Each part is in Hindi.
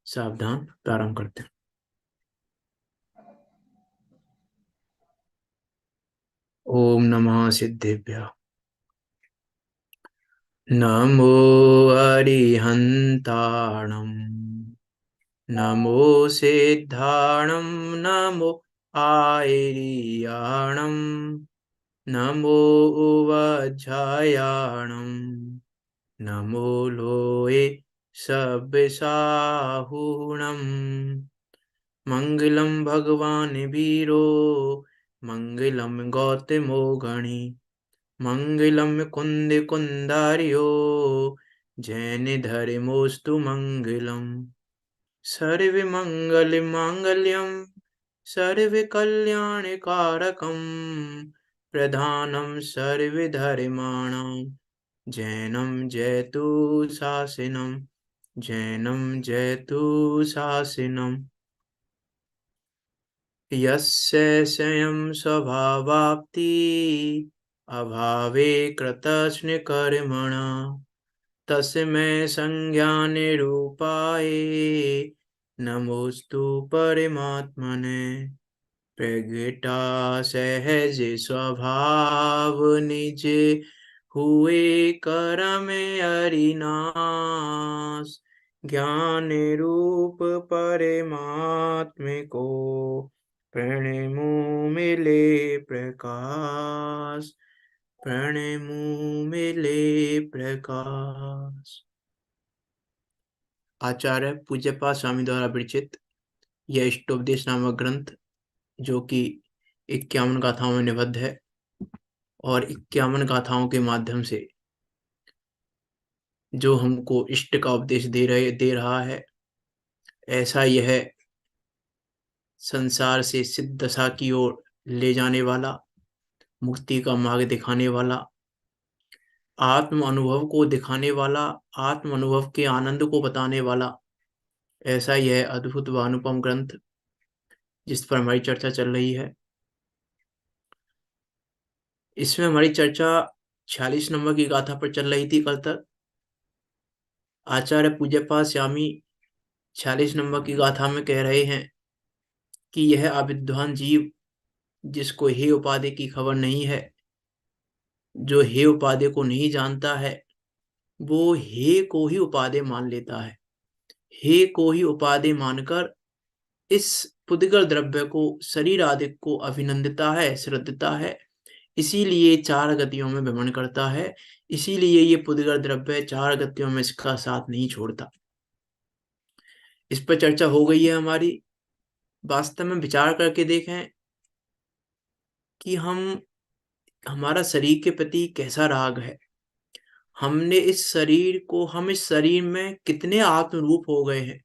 सावधान, प्रारंभ करते हैं। ओम नमः सिद्धेभ्यः। नमो अरिहन्ताणं, नमो सिद्धाणं, नमो आयर्याणं, नमो वज्रायाणं, नमो लोये सब्बसाहुणम्। मंगलम भगवान वीरो, मंगलम गौतमो गणि, मंगलम कुंद कुंदार्यो, जैन धर्मोस्तु मंगलम। सर्व मंगल मांगल्यम, सर्व कल्याण कारकम, प्रधानम सर्व धर्माणां, जैनम जयतु शासनम, जैनम जयतु शासनम। यस्य स्वयं स्वभावाप्ति, अभावे कृतस्नकर्मणा, तस्मै संज्ञानिरूपाय, नमोस्तु परमात्मने। प्रगटा सहज स्वभाव निज, हुए करम अरिनाश, ज्ञान रूप परमात्म को, प्रणमो मिले प्रकाश, प्रणमो मिले प्रकाश। आचार्य पूज्यपाद स्वामी द्वारा विरचित यह इष्टोपदेश नामक ग्रंथ, जो कि 51 गाथाओं में निबद्ध है और 51 गाथाओं के माध्यम से जो हमको इष्ट का उपदेश दे रहा है, ऐसा यह संसार से सिद्ध दशा की ओर ले जाने वाला, मुक्ति का मार्ग दिखाने वाला, आत्म अनुभव को दिखाने वाला, आत्म अनुभव के आनंद को बताने वाला, ऐसा यह अद्भुत व अनुपम ग्रंथ जिस पर हमारी चर्चा चल रही है। इसमें हमारी चर्चा 46 नंबर की गाथा पर चल रही थी कल तक। आचार्य पूज्यपाद स्वामी 46 नंबर की गाथा में कह रहे हैं कि यह अविद्वान जीव, जिसको हे उपाधि की खबर नहीं है, जो हे उपाधि को नहीं जानता है, वो हे को ही उपाधि मान लेता है। हे को ही उपाधि मानकर इस पुद्गल द्रव्य को, शरीर आदि को अभिनंदिता है, श्रद्धता है, इसीलिए 4 गतियों में भ्रमण करता है। इसीलिए ये पुद्गल द्रव्य 4 गतियों में इसका साथ नहीं छोड़ता। इस पर चर्चा हो गई है हमारी। वास्तव में विचार करके देखें कि हमारा शरीर के प्रति कैसा राग है। हम इस शरीर में कितने आत्म रूप हो गए हैं।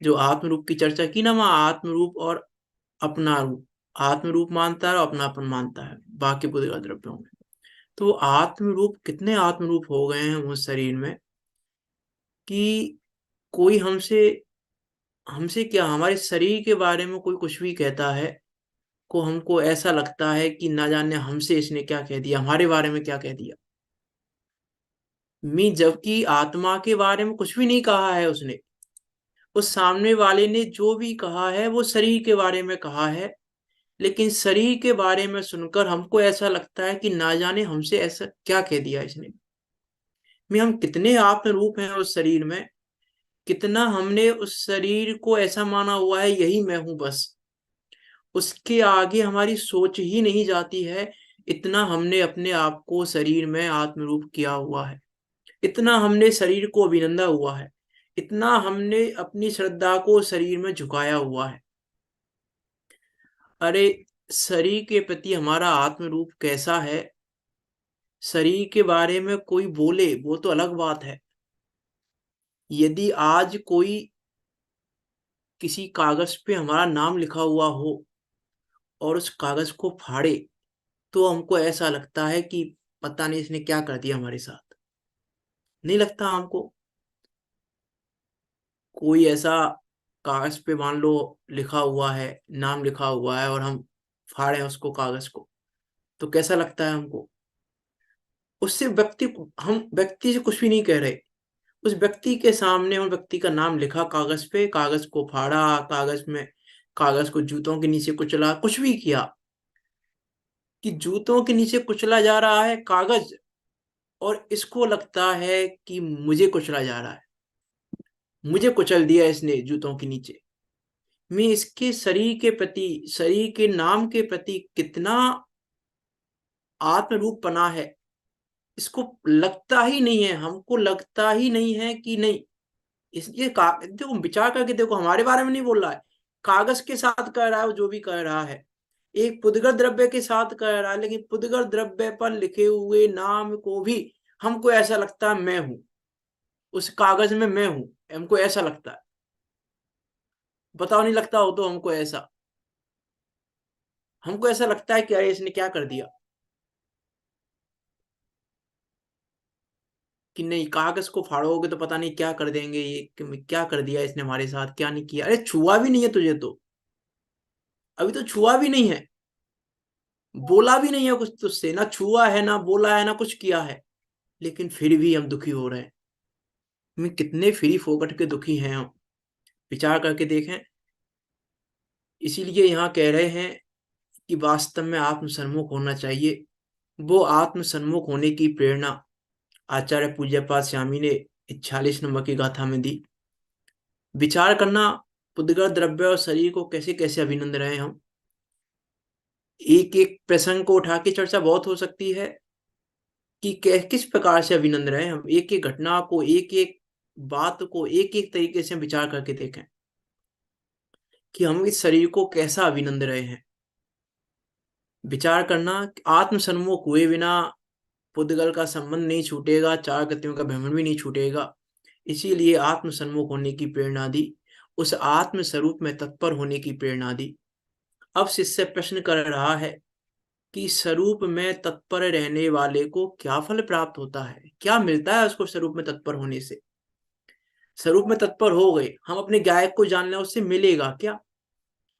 जो आत्म रूप की चर्चा की ना, वहां आत्म रूप और अपना रूप, आत्म रूप मानता है और अपनापन मानता है बाकी पूरे द्रव्यों में। तो आत्म रूप, कितने आत्म रूप हो गए हैं उस शरीर में कि कोई हमसे हमसे क्या, हमारे शरीर के बारे में कोई कुछ भी कहता है, को हमको ऐसा लगता है कि ना जाने हमसे इसने क्या कह दिया, हमारे बारे में क्या कह दिया। जबकि आत्मा के बारे में कुछ भी नहीं कहा है उसने। उस सामने वाले ने जो भी कहा है वो शरीर के बारे में कहा है, लेकिन शरीर के बारे में सुनकर हमको ऐसा लगता है कि ना जाने हमसे ऐसा क्या कह दिया इसने। हम कितने आत्म रूप हैं उस शरीर में, कितना हमने उस शरीर को ऐसा माना हुआ है यही मैं हूं बस, उसके आगे हमारी सोच ही नहीं जाती है। इतना हमने अपने आप को शरीर में आत्म रूप किया हुआ है, इतना हमने शरीर को अभिनंदा हुआ है, इतना हमने अपनी श्रद्धा को शरीर में झुकाया हुआ है। अरे, शरीर के प्रति हमारा आत्म रूप कैसा है, शरीर के बारे में कोई बोले वो तो अलग बात है। यदि आज कोई किसी कागज पे हमारा नाम लिखा हुआ हो और उस कागज को फाड़े, तो हमको ऐसा लगता है कि पता नहीं इसने क्या कर दिया हमारे साथ। नहीं लगता हमको? कोई ऐसा कागज पे मान लो लिखा हुआ है, नाम लिखा हुआ है, और हम फाड़े उसको, कागज को, तो कैसा लगता है हमको? उससे हम व्यक्ति से कुछ भी नहीं कह रहे, उस व्यक्ति के सामने उन व्यक्ति का नाम लिखा कागज पे, कागज को फाड़ा, कागज को जूतों के नीचे कुचला, कुछ भी किया कि जूतों के नीचे कुचला जा रहा है कागज, और इसको लगता है कि मुझे कुचला जा रहा है, मुझे कुचल दिया इसने जूतों के नीचे। मैं इसके शरीर के प्रति, शरीर के नाम के प्रति कितना आत्म रूप पना है, इसको लगता ही नहीं है, हमको लगता ही नहीं है कि नहीं। देखो विचार करके देखो, हमारे बारे में नहीं बोल रहा है, कागज के साथ कह रहा है वो, जो भी कह रहा है एक पुद्गल द्रव्य के साथ कह रहा है, लेकिन पुद्गल द्रव्य पर लिखे हुए नाम को भी हमको ऐसा लगता है मैं हूं, उस कागज में मैं हूं, हमको ऐसा लगता है। बताओ नहीं लगता हो तो हमको ऐसा लगता है कि अरे इसने क्या कर दिया, कि नहीं कागज को फाड़ोगे तो पता नहीं क्या कर देंगे ये, क्या कर दिया इसने हमारे साथ, क्या नहीं किया। अरे छुआ भी नहीं है तुझे तो, अभी तो छुआ भी नहीं है, बोला भी नहीं है कुछ तुझसे, ना छुआ है ना बोला है ना कुछ किया है, लेकिन फिर भी हम दुखी हो रहे हैं। में कितने फ्री फोकट के दुखी हैं हम, विचार करके देखें। इसीलिए यहाँ कह रहे हैं कि वास्तव में आत्मसन्मुख होना चाहिए। वो आत्मसन्मुख होने की प्रेरणा आचार्य पूज्यपाद स्वामी ने 46 नंबर की गाथा में दी। विचार करना, पुद्गल द्रव्य और शरीर को कैसे कैसे अभिनंद रहे हम। एक एक प्रसंग को उठा के चर्चा बहुत हो सकती है कि किस प्रकार से अभिनंद रहे हम, एक एक घटना को, एक एक बात को एक एक तरीके से विचार करके देखें कि हम इस शरीर को कैसा अभिनंद रहे हैं। विचार करना, आत्मसन्मुख हुए बिना पुद्गल का संबंध नहीं छूटेगा, चार गतियों का भ्रमण भी नहीं छूटेगा। इसीलिए आत्मसन्मुख होने की प्रेरणा दी, उस आत्म स्वरूप में तत्पर होने की प्रेरणा दी। अब शिष्य प्रश्न कर रहा है कि स्वरूप में तत्पर रहने वाले को क्या फल प्राप्त होता है, क्या मिलता है उसको स्वरूप में तत्पर होने से। स्वरूप में तत्पर हो गए, हम अपने गायक को जान लें, उससे मिलेगा क्या?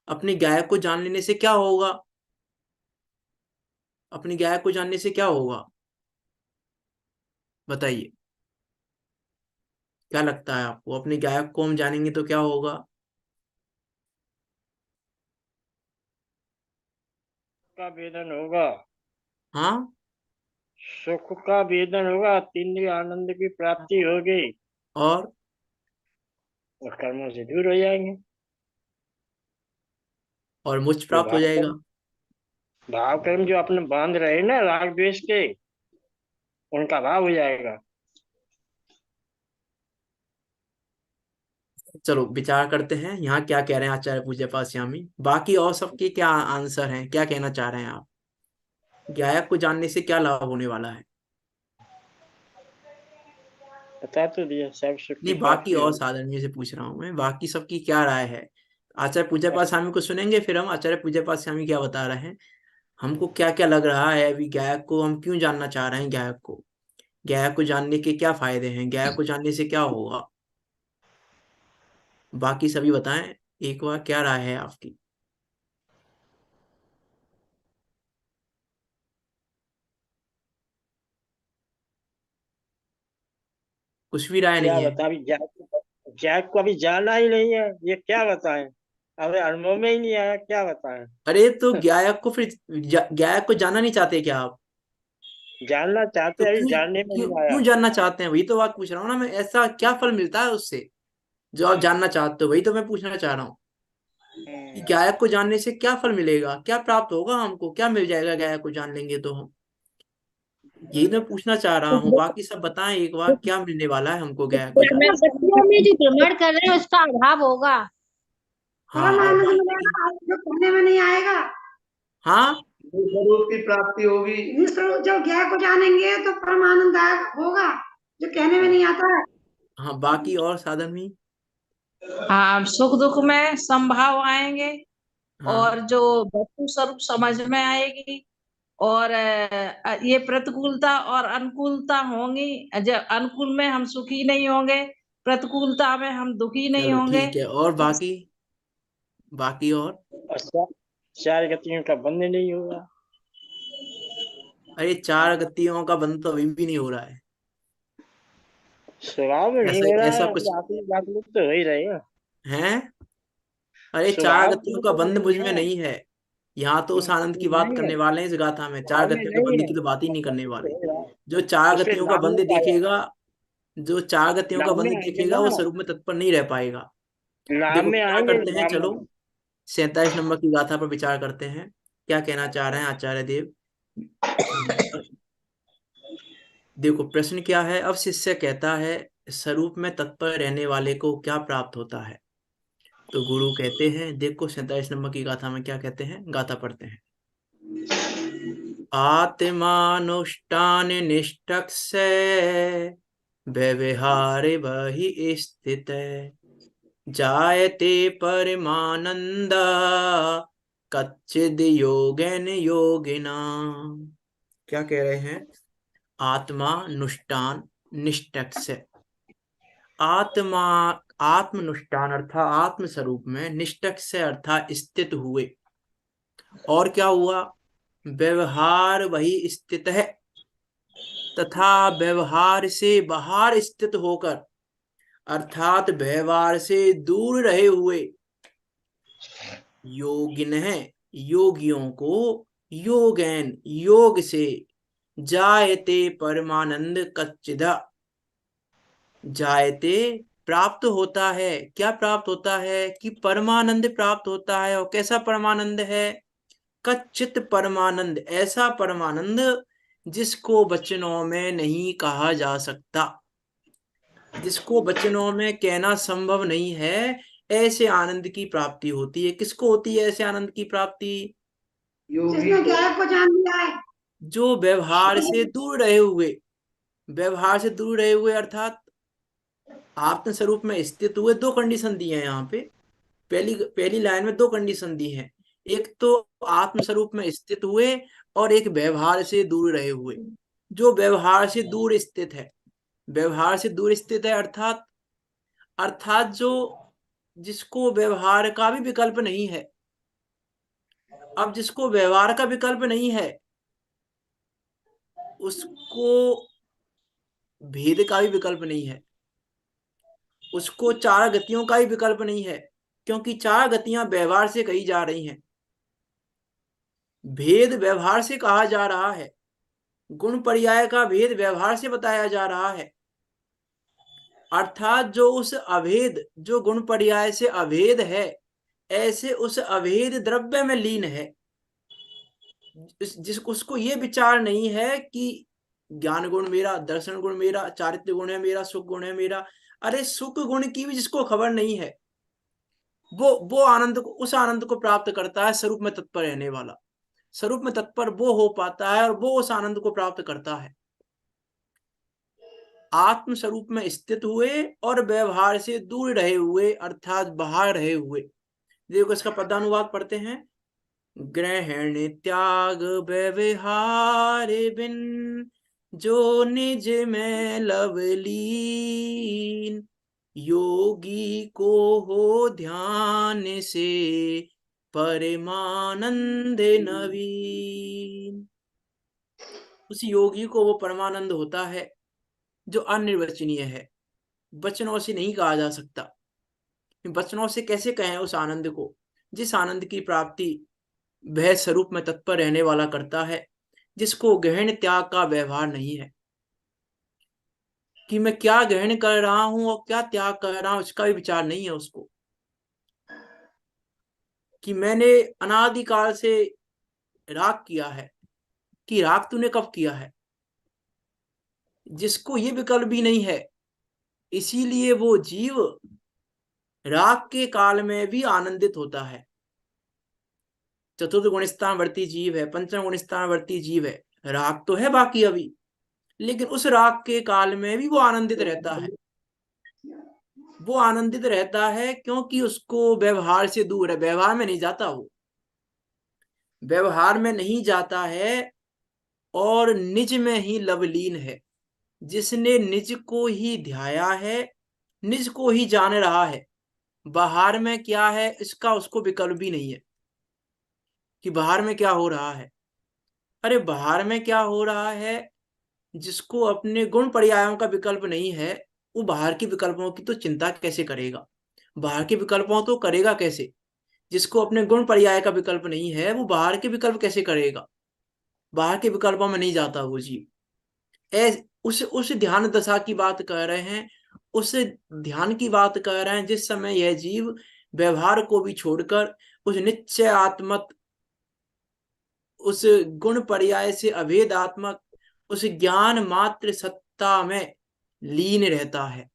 अपने गायक को जान लेने से क्या होगा? अपने गायक को जानने से क्या होगा, बताइए, क्या लगता है आपको? अपने गायक को हम जानेंगे तो क्या होगा? का वेदन होगा। हाँ, सुख का वेदन होगा, तीन आनंद की प्राप्ति होगी और और कर्मों से दूर हो जाएंगे। मोक्ष जो प्राप्त हो जाएगा। भाव कर्म जो अपने बांध रहे ना राग द्वेष के, उनका भाव हो जाएगा। चलो विचार करते हैं यहाँ क्या कह रहे हैं आचार्य पूज्य पाद स्वामी, बाकी और सबके क्या आंसर हैं, क्या कहना चाह रहे हैं आप, गायक को जानने से क्या लाभ होने वाला है? बता तो दिया, सब सुख की नहीं, बाकी प्राप्ति और होगी। साधन में से पूछ रहा हूँ मैं, बाकी सबकी क्या राय है। आचार्य पूज्य पाद स्वामी को सुनेंगे, फिर हम आचार्य पूज्य पाद स्वामी क्या बता रहे हैं, हमको क्या क्या लग रहा है अभी, गायक को हम क्यों जानना चाह रहे हैं, गायक को जानने के क्या फायदे हैं, गायक को जानने से क्या होगा, बाकी सभी बताएं। एक बार क्या राय है आपकी? कुछ भी राय नहीं क्या है? बता, अभी जैक को अभी जाना ही नहीं है, ये क्या बताएं। अबे अनुभव में ही नहीं आया, क्या बताएं। अरे तो गायक को फिर गायक को जानना नहीं चाहते क्या आप? जानना चाहते तो हैं, अभी क्यों जानने में क्यों नहीं आया। क्यों जानना चाहते हैं, वही तो बात पूछ रहा हूँ ना मैं, ऐसा क्या फल मिलता है उससे जो आप जानना चाहते हो, वही तो मैं पूछना चाह रहा हूँ कि हम्म। गायक को जानने से क्या फल मिलेगा, क्या प्राप्त होगा, हमको क्या मिल जाएगा गायक को जान लेंगे तो हम, यही तो मैं पूछना चाह रहा हूँ। बाकी सब बताएं एक बार, क्या मिलने वाला है हमको गायक को जान। गतियों में जो भ्रमण कर रहे हैं उसका अभाव होगा। हाँ, और परमानंद बाकी? मिलेगा जो कहने में नहीं आएगा। हाँ, स्वरूप की प्राप्ति होगी। जब ज्ञान को जानेंगे तो परमानंद होगा जो कहने में नहीं आता है। हाँ, बाकी और साधन भी? हाँ, सुख दुख में संभाव आएंगे हाँ, और जो वस्तु स्वरूप समझ में आएगी। और ये प्रतिकूलता और अनुकूलता होंगी। जब अनुकूल में हम सुखी नहीं होंगे, प्रतिकूलता में हम दुखी नहीं चलो होंगे। ठीक है, और बाकी? बाकी और? और चार गतियों का बंध नहीं होगा। अरे चार गतियों का बंध तो अभी भी नहीं हो रहा है। स्वभाव में नहीं ऐसा हो रहा ऐसा है, कुछ अभी आखिरी बात लोग तो हो ही रहे हैं। है। अरे चार स्वभाव गतियों में का तो बंध नहीं मुझ में है। नहीं है। यहाँ तो उस आनंद की बात नहीं है, करने वाले हैं इस गाथा में, चार स्वभाव में गतियों के नहीं बंध है, की तो बात ही नहीं करने तो वाले। हो रहा है। जो चार उसके गतियों का नाम बंध में पाया, देखेगा, जो चार गतियों का नाम में बंध आएंगे देखेगा, ना, वो स्वरूप में तत्पर नहीं रह पाएगा। नाम देखो में क्या आएंगे, करते हैं, नाम चलो में। 47 नंबर की गाथा पर विचार करते हैं। क्या कहना चाह रहे हैं आचार्य देव यहाँ पर? देखो प्रश्न क्या है। अब शिष्य कहता है स्वरूप में तत्पर रहने वाले को क्या प्राप्त होता है? तो गुरु कहते हैं, देखो 47 नंबर की गाथा में क्या कहते हैं, गाथा पढ़ते हैं। आत्मानुष्ठान निष्ठक से व्यवहार वही स्थित जायते परमानंद कच्चिद योगेन योगिना। क्या कह रहे हैं? आत्मानुष्ठान निष्ठक से, आत्मा आत्मनुष्ठान अर्थात आत्म स्वरूप में, निष्ठक से अर्थात स्थित हुए, और क्या हुआ? व्यवहार वही स्थित है, तथा व्यवहार से बाहर स्थित होकर, अर्थात व्यवहार से दूर रहे हुए, योगिन है योगियों को, योगैन योग से, जायते परमानंद कच्चिदा, जायते प्राप्त होता है। क्या प्राप्त होता है? कि परमानंद प्राप्त होता है। और कैसा परमानंद है? कच्चित परमानंद, ऐसा परमानंद जिसको वचनों में नहीं कहा जा सकता, जिसको वचनों में कहना संभव नहीं है, ऐसे आनंद की प्राप्ति होती है। किसको होती है ऐसे आनंद की प्राप्ति? जिसने ज्ञान को जान लिया है। जो व्यवहार से दूर रहे हुए, व्यवहार से दूर रहे हुए अर्थात आत्म स्वरूप में स्थित हुए। दो कंडीशन दी है यहाँ पे, पहली पहली लाइन में दो कंडीशन दी है। एक तो आत्म स्वरूप में स्थित हुए, और एक व्यवहार से दूर रहे हुए। जो व्यवहार से दूर स्थित है, व्यवहार से दूर स्थित है अर्थात, अर्थात जो जिसको व्यवहार का भी विकल्प नहीं है। अब जिसको व्यवहार का विकल्प नहीं है, उसको भेद का भी विकल्प नहीं है, उसको चार गतियों का भी विकल्प नहीं है, क्योंकि चार गतियां व्यवहार से कही जा रही हैं। भेद व्यवहार से कहा जा रहा है, गुण पर्याय का भेद व्यवहार से बताया जा रहा है। अर्थात जो उस अभेद, जो गुण पर्याय से अभेद है, ऐसे उस अभेद द्रव्य में लीन है। जिस उसको ये विचार नहीं है कि ज्ञान गुण मेरा, दर्शन गुण मेरा, चारित्र्य गुण है मेरा, सुख गुण है मेरा। अरे सुख गुण की भी जिसको खबर नहीं है, वो आनंद को, उस आनंद को प्राप्त करता है स्वरूप में तत्पर रहने वाला। स्वरूप में तत्पर वो हो पाता है, और वो उस आनंद को प्राप्त करता है। आत्म स्वरूप में स्थित हुए और व्यवहार से दूर रहे हुए, अर्थात बाहर रहे हुए। देखो इसका पदानुवाद पढ़ते हैं। ग्रहण त्याग व्यवहार बिन, जो निज में लवलीन, योगी को हो ध्यान से परमानंद नवीन। उस योगी को वो परमानंद होता है जो अनिर्वचनीय है, वचनों से नहीं कहा जा सकता। वचनों से कैसे कहें उस आनंद को, जिस आनंद की प्राप्ति वह स्वरूप में तत्पर रहने वाला करता है, जिसको गहन त्याग का व्यवहार नहीं है, कि मैं क्या ग्रहण कर रहा हूं और क्या त्याग कर रहा हूं, इसका भी विचार नहीं है उसको, कि मैंने अनादिकाल से राग किया है, कि राग तूने कब किया है, जिसको ये विकल्प भी नहीं है। इसीलिए वो जीव राग के काल में भी आनंदित होता है। चतुर्थ गुणस्थान वर्ती जीव है, पंचम गुणस्थान वर्ती जीव है, राग तो है बाकी अभी, लेकिन उस राग के काल में भी वो आनंदित रहता है। वो आनंदित रहता है क्योंकि उसको व्यवहार से दूर है, व्यवहार में नहीं जाता, वो व्यवहार में नहीं जाता है, और निज में ही लवलीन है। जिसने निज को ही ध्याया है, निज को ही जान रहा है, बाहर में क्या है इसका उसको विकल्प भी नहीं है, कि बाहर में क्या हो रहा है। अरे बाहर में क्या हो रहा है, जिसको अपने गुण पर्यायों का विकल्प नहीं है, वो बाहर के विकल्पों की तो चिंता कैसे करेगा, बाहर के विकल्पों तो करेगा कैसे। जिसको अपने गुण पर्याय का विकल्प नहीं है वो बाहर के विकल्प कैसे करेगा, बाहर के विकल्पों में नहीं जाता वो जीव। उस ध्यान दशा की बात कर रहे हैं, उस ध्यान की बात कर रहे हैं जिस समय यह जीव व्यवहार को भी छोड़कर उस निश्चयात्मक, उस गुण पर्याय से अभेदात्मक उस ज्ञान मात्र सत्ता में लीन रहता है।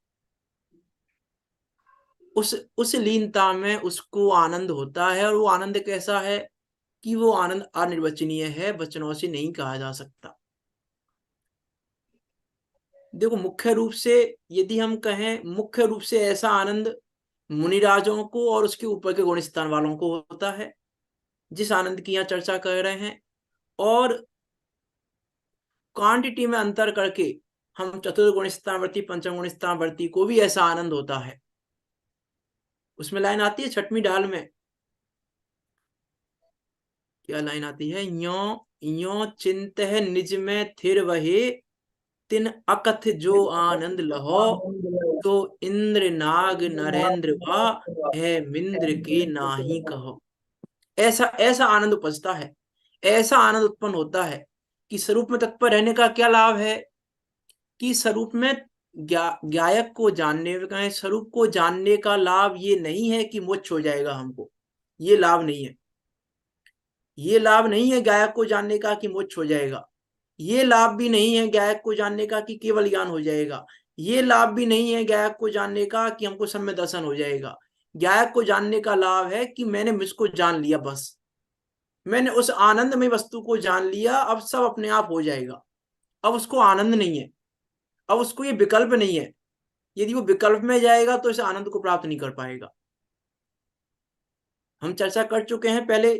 उस लीनता में उसको आनंद होता है, और वो आनंद कैसा है कि वो आनंद अनिर्वचनीय है, वचनों से नहीं कहा जा सकता। देखो मुख्य रूप से यदि हम कहें, मुख्य रूप से ऐसा आनंद मुनिराजों को और उसके ऊपर के गुण स्थान वालों को होता है, जिस आनंद की यहाँ चर्चा कर रहे हैं। और क्वांटिटी में अंतर करके हम चतुर्गुण स्थानवर्ती पंचम गुण स्थानवर्ती को भी ऐसा आनंद होता है। उसमें लाइन आती है छठवीं ढाल में, क्या लाइन आती है, यो यो चिंत है निज में थिर वहे, तिन अकथ जो आनंद लहो, तो इंद्र नाग नरेंद्र वा है मिंद्र के नाही कहो। ऐसा ऐसा आनंद उपजता है, ऐसा आनंद उत्पन्न होता है कि स्वरूप में तत्पर रहने का क्या लाभ है, कि स्वरूप में गायक को जानने का, स्वरूप को जानने का लाभ ये नहीं है कि मोक्ष हो जाएगा हमको, ये लाभ नहीं है। ये लाभ नहीं है गायक को जानने का कि मोक्ष हो जाएगा, ये लाभ भी नहीं है गायक को जानने का कि केवल ज्ञान हो जाएगा, ये लाभ भी नहीं है गायक को जानने का कि हमको सम्य दर्शन हो जाएगा। गायक को जानने का लाभ है कि मैंने मुझको जान लिया, बस मैंने उस आनंदमय वस्तु को जान लिया, अब सब अपने आप हो जाएगा। अब उसको आनंद नहीं है, अब उसको ये विकल्प नहीं है। यदि वो विकल्प में जाएगा तो इस आनंद को प्राप्त नहीं कर पाएगा। हम चर्चा कर चुके हैं पहले,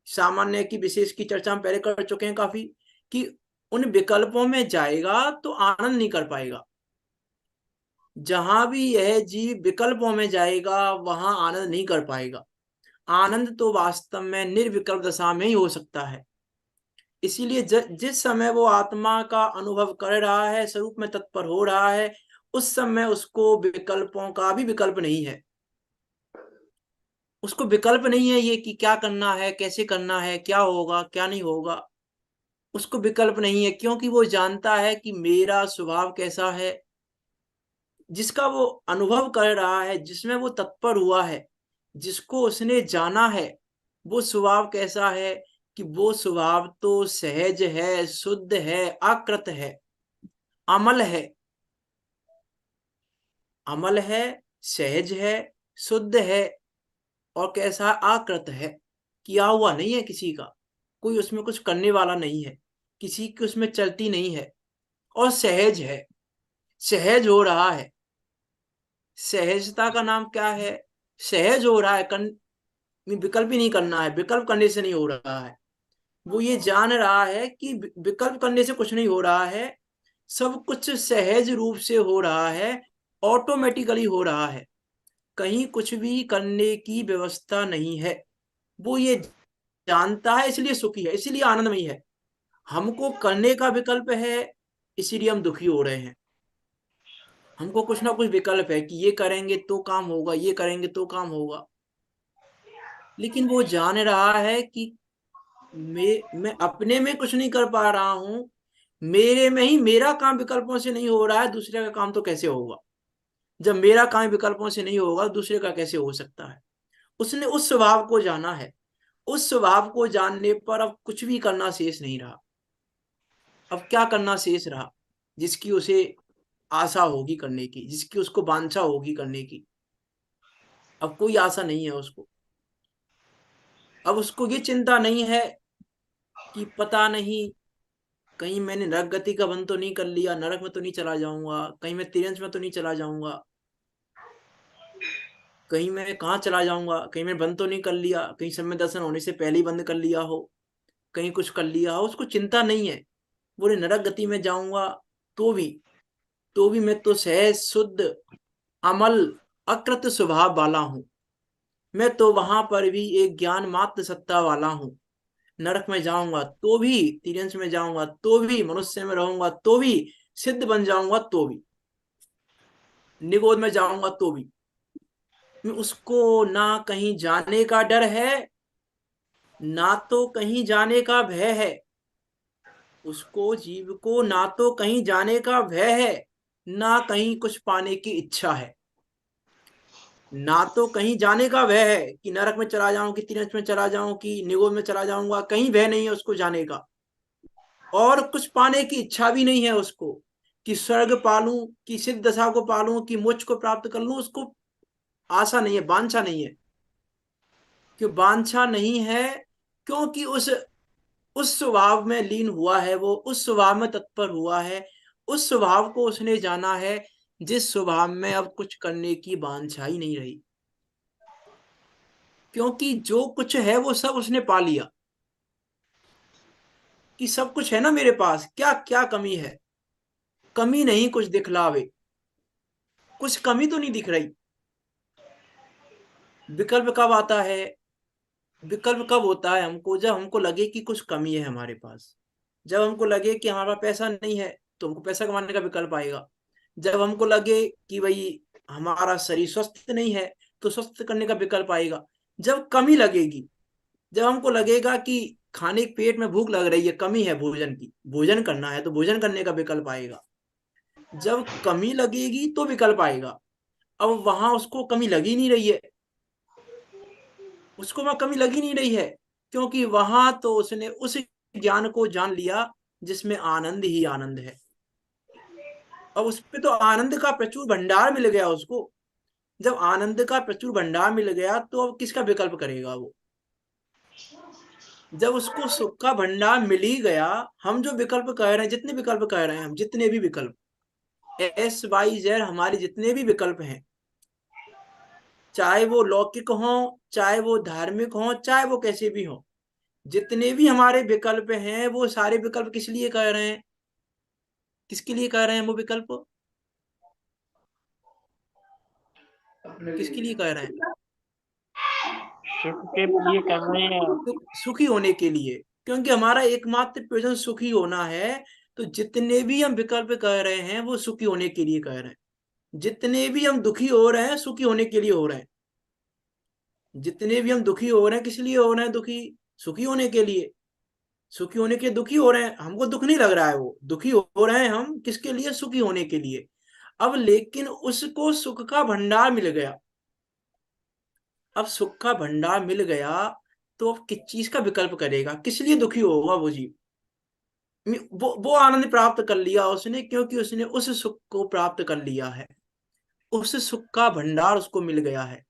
सामान्य की विशेष की चर्चा हम पहले कर चुके हैं काफी, कि उन विकल्पों में जाएगा तो आनंद नहीं कर पाएगा। जहां भी यह जीव विकल्पों में जाएगा वहां आनंद नहीं कर पाएगा। आनंद तो वास्तव में निर्विकल्प दशा में ही हो सकता है। इसीलिए जिस समय वो आत्मा का अनुभव कर रहा है, स्वरूप में तत्पर हो रहा है, उस समय उसको विकल्पों का भी विकल्प नहीं है। उसको विकल्प नहीं है ये कि क्या करना है, कैसे करना है, क्या होगा क्या नहीं होगा, उसको विकल्प नहीं है, क्योंकि वो जानता है कि मेरा स्वभाव कैसा है। जिसका वो अनुभव कर रहा है, जिसमें वो तत्पर हुआ है, जिसको उसने जाना है, वो स्वभाव कैसा है कि वो स्वभाव तो सहज है, शुद्ध है, आकृत है, अमल है, अमल है, सहज है, शुद्ध है, और कैसा आकृत है, किया हुआ नहीं है किसी का, कोई उसमें कुछ करने वाला नहीं है, किसी की उसमें चलती नहीं है, और सहज है, सहज हो रहा है। सहजता का नाम क्या है, सहज हो रहा है, विकल्प ही नहीं करना है, विकल्प करने से नहीं हो रहा है। वो ये जान रहा है कि विकल्प करने से कुछ नहीं हो रहा है, सब कुछ सहज रूप से हो रहा है, ऑटोमेटिकली हो रहा है, कहीं कुछ भी करने की व्यवस्था नहीं है। वो ये जानता है, इसलिए सुखी है, इसलिए आनंदमयी है। हमको करने का विकल्प है, इसीलिए हम दुखी हो रहे हैं। हमको कुछ ना कुछ विकल्प है कि ये करेंगे तो काम होगा, ये करेंगे तो काम होगा, लेकिन वो जान रहा है कि मैं अपने में कुछ नहीं कर पा रहा हूं, मेरे में ही मेरा काम विकल्पों से नहीं हो रहा है, दूसरे का काम तो कैसे होगा। जब मेरा काम विकल्पों से नहीं होगा, दूसरे का कैसे हो सकता है। उसने उस स्वभाव को जाना है, उस स्वभाव को जानने पर अब कुछ भी करना शेष नहीं रहा। अब क्या करना शेष रहा, जिसकी उसे आशा होगी करने की, जिसकी उसको वांछा होगी करने की, अब कोई आशा नहीं है उसको। अब उसको ये चिंता नहीं है कि पता नहीं कहीं मैंने नरक गति का बंद तो नहीं कर लिया, नरक में तो नहीं चला जाऊंगा, कहीं मैं तिरंज में तो नहीं चला जाऊंगा, कहीं मैं कहाँ चला जाऊंगा, कहीं मैं बंद तो नहीं कर लिया, कहीं समय दर्शन होने से पहले ही बंद कर लिया हो, कहीं कुछ कर लिया हो। उसको चिंता नहीं है। बोले नरक गति में जाऊंगा तो भी मैं तो सहज शुद्ध अमल अकृत स्वभाव वाला हूं, मैं तो वहां पर भी एक ज्ञान मात्र सत्ता वाला हूं। नरक में जाऊंगा तो भी, तिरंज में जाऊंगा तो भी, मनुष्य में रहूंगा तो भी, सिद्ध बन जाऊंगा तो भी, निगोद में जाऊंगा तो भी उसको ना कहीं जाने का डर है, ना तो कहीं जाने का भय है। उसको जीव को ना तो कहीं जाने का भय है, ना कहीं कुछ पाने की इच्छा है। ना तो कहीं जाने का भय है कि नरक में चला जाऊं, कि तीरथ में चला जाऊं, कि निगोद में चला जाऊंगा, कहीं भय नहीं है उसको जाने का। और कुछ पाने की इच्छा भी नहीं है उसको, कि स्वर्ग पालूं, कि सिद्ध दशा को पालूं, कि मोक्ष को प्राप्त कर लूं। उसको आशा नहीं है, वांछा नहीं है। क्यों वांछा नहीं है? क्योंकि उस स्वभाव में लीन हुआ है, वो उस स्वभाव में तत्पर हुआ है, उस स्वभाव को उसने जाना है जिस स्वभाव में अब कुछ करने की वांछा ही नहीं रही। क्योंकि जो कुछ है वो सब उसने पा लिया, कि सब कुछ है ना मेरे पास, क्या क्या कमी है? कमी नहीं कुछ दिखलावे, कुछ कमी तो नहीं दिख रही। विकल्प कब आता है? विकल्प कब होता है हमको? जब हमको लगे कि कुछ कमी है हमारे पास। जब हमको लगे कि हमारे पास पैसा नहीं है तो हमको पैसा कमाने का विकल्प आएगा। जब हमको लगे कि भाई हमारा शरीर स्वस्थ नहीं है तो स्वस्थ करने का विकल्प आएगा। जब कमी लगेगी, जब हमको लगेगा कि खाने पेट में भूख लग रही है, कमी है भोजन की, भोजन करना है तो भोजन करने का विकल्प आएगा। जब कमी लगेगी तो विकल्प आएगा। अब वहां उसको कमी लगी नहीं रही है, उसको वहां कमी लगी नहीं रही है, क्योंकि वहां तो उसने उस ज्ञान को जान लिया जिसमें आनंद ही आनंद है। अब उस पे तो आनंद का प्रचुर भंडार मिल गया उसको। जब आनंद का प्रचुर भंडार मिल गया तो अब किसका विकल्प करेगा वो? जब उसको सुख का भंडार मिल ही गया, हम जो विकल्प कह रहे हैं, जितने विकल्प कह रहे हैं हम, जितने भी विकल्प एस वाई जेड, हमारे जितने भी विकल्प हैं, चाहे वो लौकिक हो, चाहे वो धार्मिक हो, चाहे वो कैसे भी हो, जितने भी हमारे विकल्प हैं वो सारे विकल्प किस लिए कह रहे हैं? किसके लिए कह रहे हैं वो विकल्प? किसके लिए कह रहे हैं? सुख के लिए कर रहे हैं। सुखी होने के लिए। क्योंकि हमारा एकमात्र प्रयोजन सुखी होना है। तो जितने भी हम विकल्प कह रहे हैं वो सुखी होने के लिए कह रहे हैं। जितने भी हम दुखी हो रहे हैं सुखी होने के लिए हो रहे हैं। जितने भी हम दुखी हो रहे हैं किस लिए हो रहे हैं? दुखी, सुखी होने के लिए। सुखी होने के दुखी हो रहे हैं, हमको दुख नहीं लग रहा है, वो दुखी हो रहे हैं हम किसके लिए? सुखी होने के लिए। अब लेकिन उसको सुख का भंडार मिल गया। अब सुख का भंडार मिल गया तो अब किस चीज का विकल्प करेगा? किस लिए दुखी होगा वो जीव? वो आनंद प्राप्त कर लिया उसने, क्योंकि उसने उस सुख को प्राप्त कर लिया है। उस सुख का भंडार उसको मिल गया है।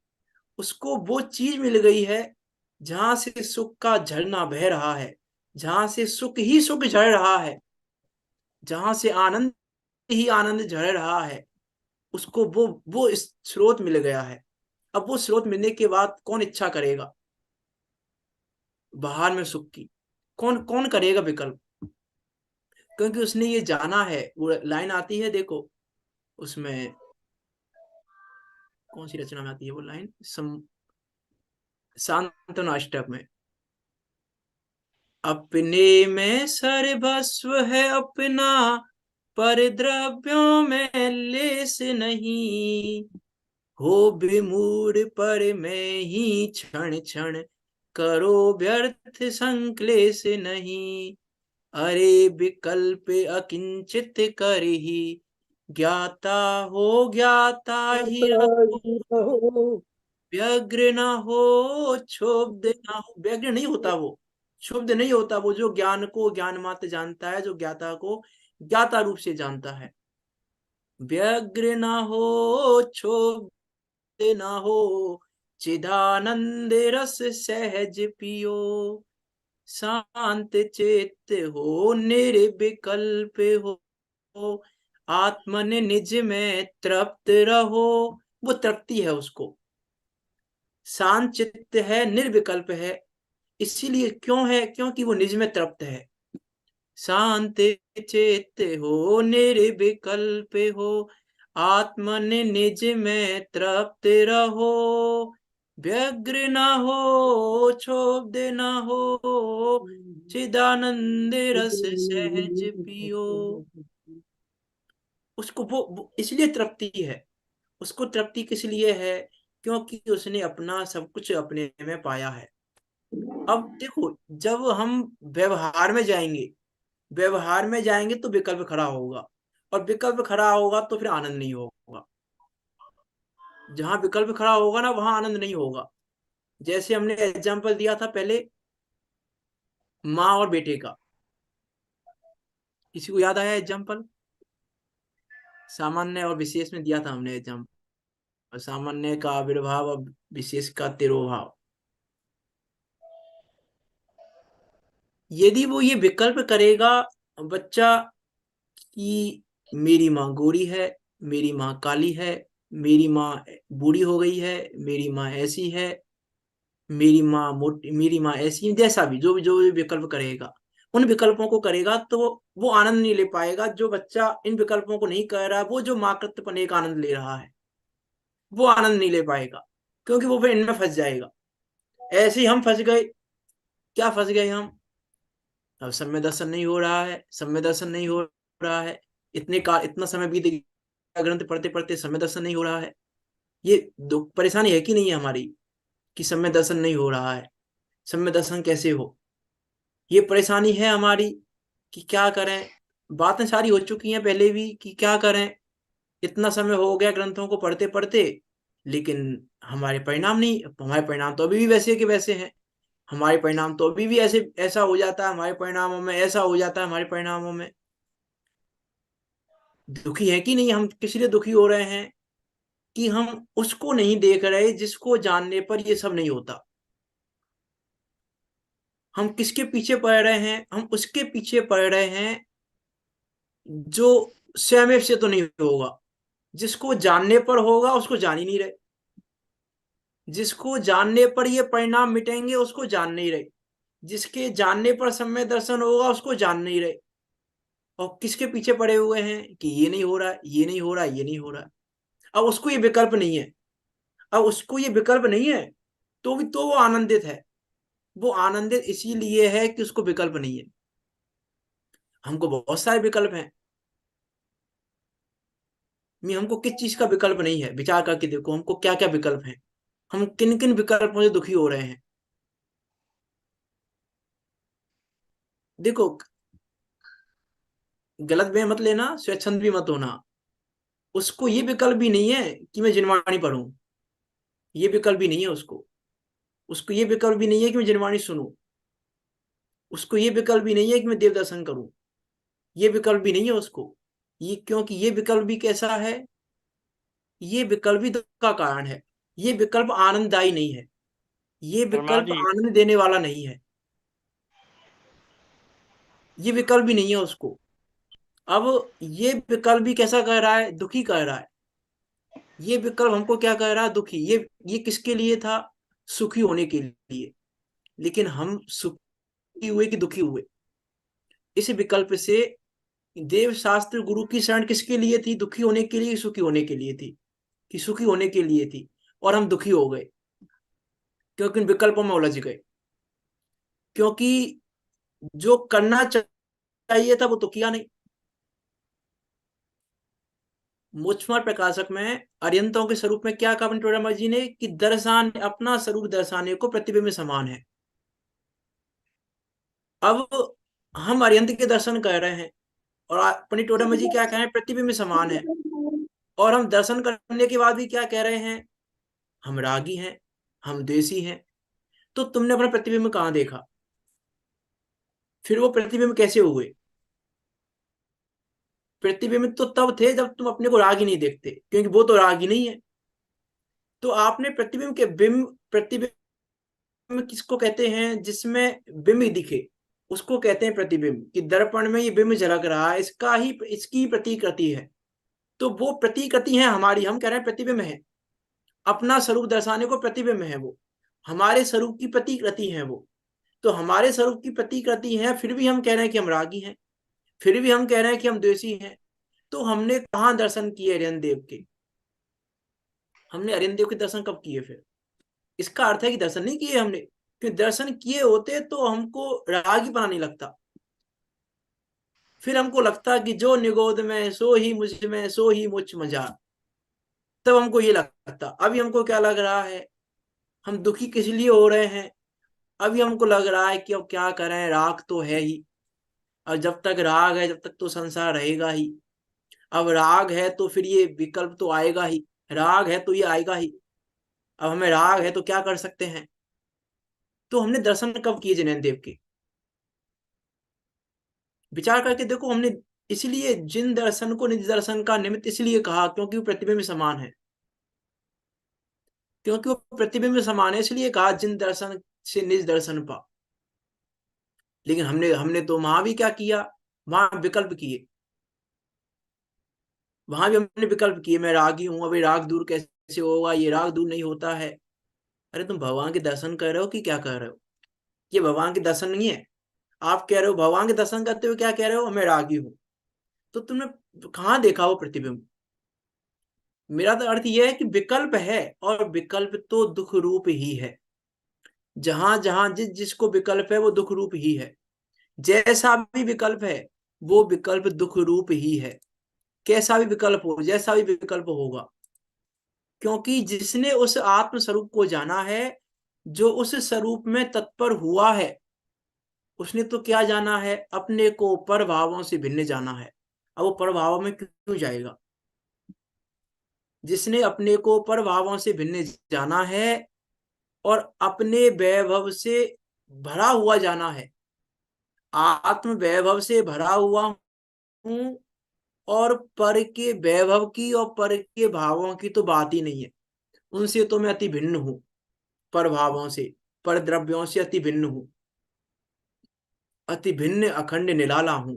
उसको वो चीज मिल गई है जहां से सुख का झरना बह रहा है, जहां से सुख ही सुख झड़ रहा है, जहां से आनंद ही आनंद झड़ रहा है। उसको वो इस स्रोत मिल गया है। अब वो स्रोत मिलने के बाद कौन इच्छा करेगा बाहर में सुख की? कौन कौन करेगा विकल्प? क्योंकि उसने ये जाना है। वो लाइन आती है देखो उसमें, कौन सी रचना में आती है वो लाइन? शांतनु अष्टक में, अपने में सर्वस्व है अपना, पर द्रव्यों में लेस नहीं। हो विमूढ़ पर मैं ही क्षण क्षण, करो व्यर्थ संक्लेश नहीं। अरे विकल्प अकिंचित कर ही, ज्ञाता हो ज्ञाता ही रहो। व्यग्र न हो, क्षुब्ध न हो। व्यग्र नहीं होता वो, क्षुब्ध नहीं होता वो, जो ज्ञान को ज्ञान मात्र जानता है, जो ज्ञाता को ज्ञाता रूप से जानता है। व्यग्र न हो, क्षुब्ध न हो, चिदानंद रस सहज पियो। शांत चित्त हो, निर्विकल्प हो, आत्मन निज में तृप्त रहो। वो तृप्ति है उसको। शांत चित्त है, निर्विकल्प है। इसीलिए क्यों है? क्योंकि वो निज में तृप्त है। शांत चित्त हो, निर्विकल्प हो, आत्मन निज में तृप्त रहो। व्यग्र न हो, क्षुब्ध न हो, चिदानंद रस सहज पियो। उसको वो इसलिए तृप्ति है। उसको तृप्ति किस लिए है? क्योंकि उसने अपना सब कुछ अपने में पाया है। अब देखो, जब हम व्यवहार में जाएंगे, व्यवहार में जाएंगे तो विकल्प खड़ा होगा, और विकल्प खड़ा होगा तो फिर आनंद नहीं होगा। जहां विकल्प खड़ा होगा ना, वहां आनंद नहीं होगा। जैसे हमने एग्जाम्पल दिया था पहले, माँ और बेटे का। किसी को याद आया एग्जाम्पल? सामान्य और विशेष में दिया था हमने एग्जाम्पल। सामान्य का आविर्भाव और विशेष का तिरोभाव। यदि वो ये विकल्प करेगा बच्चा कि मेरी माँ गोरी है, मेरी माँ काली है, मेरी माँ बूढ़ी हो गई है, मेरी माँ ऐसी है, मेरी माँ मोटी, मेरी माँ ऐसी, जैसा भी जो जो भी विकल्प करेगा, उन विकल्पों को करेगा, तो वो आनंद नहीं ले पाएगा। जो बच्चा इन विकल्पों को नहीं कर रहा, वो जो मातृत्व पने का आनंद ले रहा है, वो आनंद नहीं ले पाएगा, क्योंकि वो फिर इनमें फंस जाएगा। ऐसे ही हम फंस गए। क्या फंस गए हम? अब सम्य दर्शन नहीं हो रहा है, सम्य दर्शन नहीं हो रहा है। इतना समय बीत गया ग्रंथ पढ़ते पढ़ते, समय दर्शन नहीं हो रहा है। ये परेशानी है कि नहीं है हमारी, कि समय दर्शन नहीं हो रहा है। समय दर्शन कैसे हो, ये परेशानी है हमारी कि क्या करें। बातें सारी हो चुकी हैं पहले भी कि क्या करें। इतना समय हो गया ग्रंथों को पढ़ते पढ़ते, लेकिन हमारे परिणाम नहीं, हमारे परिणाम तो अभी भी वैसे के वैसे हैं। हमारे परिणाम तो अभी भी ऐसे ऐसा हो जाता है, हमारे परिणामों में ऐसा हो जाता है, हमारे परिणामों में। दुखी है कि नहीं हम? किस लिए दुखी हो रहे हैं? कि हम उसको नहीं देख रहे जिसको जानने पर ये सब नहीं होता। हम किसके पीछे पड़ रहे हैं? हम उसके पीछे पड़ रहे हैं जो स्वयं से तो नहीं होगा। जिसको जानने पर होगा उसको जान ही नहीं रहे। जिसको जानने पर ये परिणाम मिटेंगे उसको जान नहीं रहे। जिसके जानने पर सम्य दर्शन होगा उसको जान नहीं रहे। और किसके पीछे पड़े हुए हैं कि ये नहीं हो रहा, ये नहीं हो रहा, ये नहीं हो रहा। अब उसको ये विकल्प नहीं है। अब उसको ये विकल्प नहीं है, तो भी तो वो आनंदित है। वो आनंदित इसीलिए है कि उसको विकल्प नहीं है। हमको बहुत सारे विकल्प हैं। हमको किस चीज का विकल्प नहीं है? विचार करके देखो, हमको क्या क्या विकल्प हैं। हम किन किन विकल्पों से दुखी हो रहे हैं। देखो, गलत में मत लेना, स्वच्छंद भी मत होना। उसको ये विकल्प भी नहीं है कि मैं जिनवाणी पढ़ूं। ये विकल्प भी नहीं है उसको। उसको ये विकल्प भी नहीं है कि मैं जिनवाणी सुनूं। उसको ये विकल्प भी नहीं है कि मैं देव दर्शन करूं। ये विकल्प भी नहीं है उसको। ये क्योंकि ये विकल्प भी कैसा है? ये विकल्प भी दुख का कारण है। ये विकल्प आनंददायी नहीं है। ये शर्मा विकल्प जी, आनंद देने वाला नहीं है। ये विकल्प भी नहीं है उसको। अब ये विकल्प भी कैसा कह रहा है? दुखी कह रहा है। ये विकल्प हमको क्या कह रहा है? दुखी। ये किसके लिए था? सुखी होने के लिए। लेकिन हम सुखी हुए कि दुखी हुए? इस विकल्प से देव शास्त्र गुरु की शरण किसके लिए थी? दुखी होने के लिए, सुखी होने के लिए थी? कि सुखी होने के लिए थी, और हम दुखी हो गए क्योंकि इन विकल्पों में उलझ गए। क्योंकि जो करना चाहिए था वो तो किया नहीं। मूछमार प्रकाशक में अरियंतों के स्वरूप में क्या कहा टोडामल जी ने? कि दर्शान, अपना स्वरूप दर्शाने को प्रतिबिंब में समान है। अब हम अरियंत के दर्शन कर रहे हैं, और पंडित टोडामल जी क्या कह रहे हैं? प्रतिबिंब में समान है। और हम दर्शन करने के बाद भी क्या कह रहे हैं? हम रागी हैं, हम द्वेषी हैं। तो तुमने अपना प्रतिबिंब कहाँ देखा? फिर वो प्रतिबिंब कैसे हुए? प्रतिबिंब तो तब थे जब तुम अपने को रागी नहीं देखते, क्योंकि वो तो रागी नहीं है। तो आपने प्रतिबिंब के बिंब, प्रतिबिंब किसको कहते हैं? जिसमें बिंब दिखे उसको कहते हैं प्रतिबिंब। कि दर्पण में ये बिंब झलक रहा है, इसकी प्रतिकृति है। तो वो प्रतिकृति है हमारी। हम कह रहे हैं प्रतिबिंब है। अपना स्वरूप दर्शाने को प्रतिबिंब है वो। हमारे स्वरूप की प्रतिकृति है वो। तो हमारे स्वरूप की प्रतिकृति है, फिर भी हम कह रहे हैं कि हम रागी हैं। फिर भी हम कह रहे हैं कि हम द्वेषी हैं। तो हमने कहाँ दर्शन किए अरियन देव के? हमने अरियन देव के दर्शन कब किए फिर? इसका अर्थ है कि दर्शन नहीं किए हमने। कि दर्शन किए होते तो हमको रागी बना नहीं लगता। फिर हमको लगता कि जो निगोद में सो ही मुझ में, सो ही मुझ मजा। तब हमको ये लगता। अभी हमको क्या लग रहा है, हम दुखी किस लिए हो रहे हैं, अभी हमको लग रहा है कि अब क्या करें, राग तो है ही, और जब तक राग है जब तक तो संसार रहेगा ही। अब राग है तो फिर ये विकल्प तो आएगा ही, राग है तो ये आएगा ही। अब हमें राग है तो क्या कर सकते हैं। तो हमने दर्शन कब किए जैनदेव देव के, विचार करके देखो। हमने इसलिए जिन दर्शन को निज दर्शन का निमित्त इसलिए कहा क्योंकि वो प्रतिबिंब समान है, क्योंकि वो प्रतिबिंब समान है इसलिए कहा जिन दर्शन से निज दर्शन पा। लेकिन हमने हमने तो वहां भी क्या किया, वहां विकल्प किए, वहां भी हमने विकल्प किए। मैं रागी हूं, अभी राग दूर कैसे होगा, ये राग दूर नहीं होता है। अरे तुम भगवान के दर्शन कर रहे हो कि क्या कर रहे हो, ये भगवान के दर्शन नहीं है। आप कह रहे हो भगवान के दर्शन करते हुए क्या कह रहे हो, मैं रागी हूं। तो तुमने कहां देखा वो प्रतिबिंब। मेरा तो अर्थ यह है कि विकल्प है, और विकल्प तो दुख रूप ही है। जहां जहां जिस जिसको विकल्प है वो दुख रूप ही है। जैसा भी विकल्प है वो विकल्प दुख रूप ही है। कैसा भी विकल्प हो, जैसा भी विकल्प होगा, क्योंकि जिसने उस आत्म स्वरूप को जाना है, जो उस स्वरूप में तत्पर हुआ है, उसने तो क्या जाना है, अपने को पर भावों से भिन्न जाना है। अब वो पर भावों में क्यों जाएगा, जिसने अपने को पर भावों से भिन्न जाना है और अपने वैभव से भरा हुआ जाना है। आत्म वैभव से भरा हुआ हूं, और पर के वैभव की और पर के भावों की तो बात ही नहीं है। उनसे तो मैं अति भिन्न हूं, पर भावों से, पर द्रव्यों से अति भिन्न हूं, अति भिन्न अखंड निराला हूं।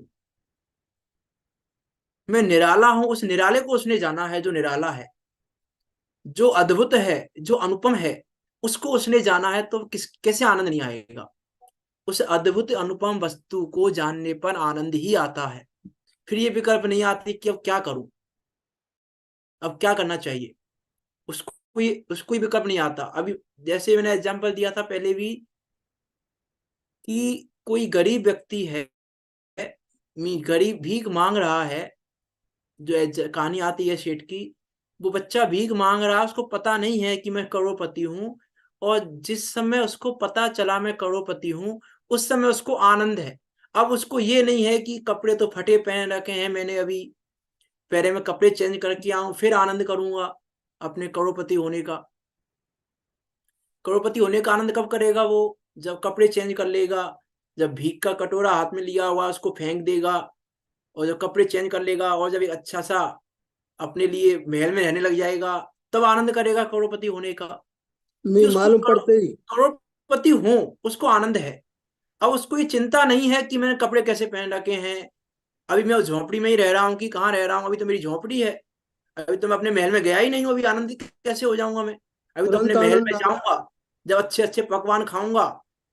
मैं निराला हूं, उस निराले को उसने जाना है जो निराला है, जो अद्भुत है, जो अनुपम है, उसको उसने जाना है। तो कैसे आनंद नहीं आएगा। उस अद्भुत अनुपम वस्तु को जानने पर आनंद ही आता है। फिर ये विकल्प नहीं आती कि अब क्या करूं, अब क्या करना चाहिए, उसको ही विकल्प नहीं आता। अभी जैसे मैंने एग्जांपल दिया था पहले भी, कि कोई गरीब व्यक्ति है, गरीब भीख मांग रहा है, जो कहानी आती है सेठ की। वो बच्चा भीख मांग रहा है, उसको पता नहीं है कि मैं करोड़पति हूं, और जिस समय उसको पता चला मैं करोड़पति हूं, उस समय उसको आनंद है। अब उसको ये नहीं है कि कपड़े तो फटे पहन रखे हैं, मैंने अभी पहले में कपड़े चेंज करके आऊं फिर आनंद करूंगा अपने करोड़पति होने का। करोड़पति होने का आनंद कब करेगा वो, जब कपड़े चेंज कर लेगा, जब भीख का कटोरा हाथ में लिया हुआ उसको फेंक देगा, और जब कपड़े चेंज कर लेगा, और जब एक अच्छा सा अपने लिए महल में रहने लग जाएगा, तब आनंद करेगा करोड़पति होने का। नहीं कि उसको मालूम पड़ते ही करोड़पति हो, उसको आनंद है। अब उसको ये चिंता नहीं है कि मैंने कपड़े कैसे पहन रखे हैं, अभी मैं उस झोपड़ी में ही रह रहा हूँ कि कहाँ रह रहा हूँ, अभी तो मेरी झोपड़ी है, अभी तो मैं अपने महल में गया ही नहीं हूँ, अभी आनंदित कैसे हो जाऊंगा मैं। अभी तो अपने तुरंत महल आनंद में जाऊंगा जब अच्छे अच्छे पकवान खाऊंगा।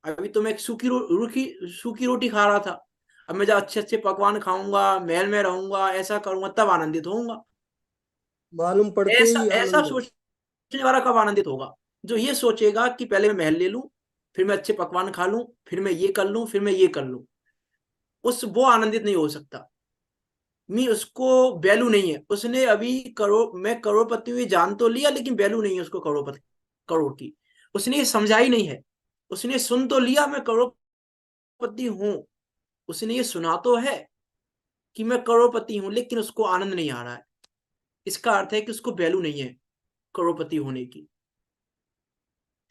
अभी तो मैं एक सूखी रोटी खा रहा था, अब मैं जब अच्छे अच्छे पकवान खाऊंगा, महल में रहूंगा, ऐसा करूंगा, तब आनंदित होऊंगा। मालूम पड़ते ऐसा ही ऐसा आनंद। सोचने वाला कब आनंदित होगा, जो ये सोचेगा कि पहले मैं महल ले लूं, फिर मैं अच्छे पकवान खा लूं, फिर मैं ये कर लूं, फिर मैं ये कर लूं। वो आनंदित नहीं हो सकता। उसको वैल्यू नहीं है। उसने अभी मैं करोड़पति हुई जान तो लिया, लेकिन वैल्यू नहीं है उसको करोड़ की। उसने ये समझा ही नहीं है। उसने सुन तो लिया मैं करोड़पति हूं, उसने ये सुना तो है कि मैं करोड़पति हूं, लेकिन उसको आनंद नहीं आ रहा है। इसका अर्थ है कि उसको वैल्यू नहीं है करोड़पति होने की,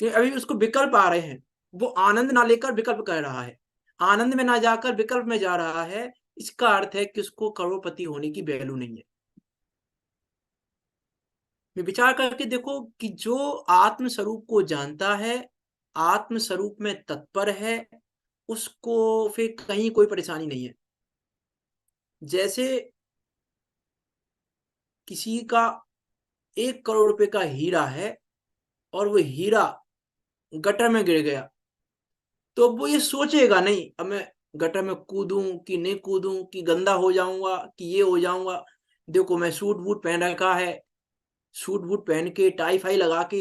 कि अभी उसको विकल्प आ रहे हैं। वो आनंद ना लेकर विकल्प कर रहा है, आनंद में ना जाकर विकल्प में जा रहा है। इसका अर्थ है कि उसको करोड़पति होने की वैल्यू नहीं है। में विचार करके देखो कि जो आत्म स्वरूप को जानता है, आत्म स्वरूप में तत्पर है, उसको फिर कहीं कोई परेशानी नहीं है। जैसे किसी का 1 करोड़ रुपए का हीरा है, और वो हीरा गटर में गिर गया, तो वो ये सोचेगा नहीं अब मैं गटर में कूदूं कि नहीं कूदूं, कि गंदा हो जाऊंगा कि ये हो जाऊंगा। देखो मैं सूट बूट पहन रखा है, सूट बूट पहन के टाई फाई लगा के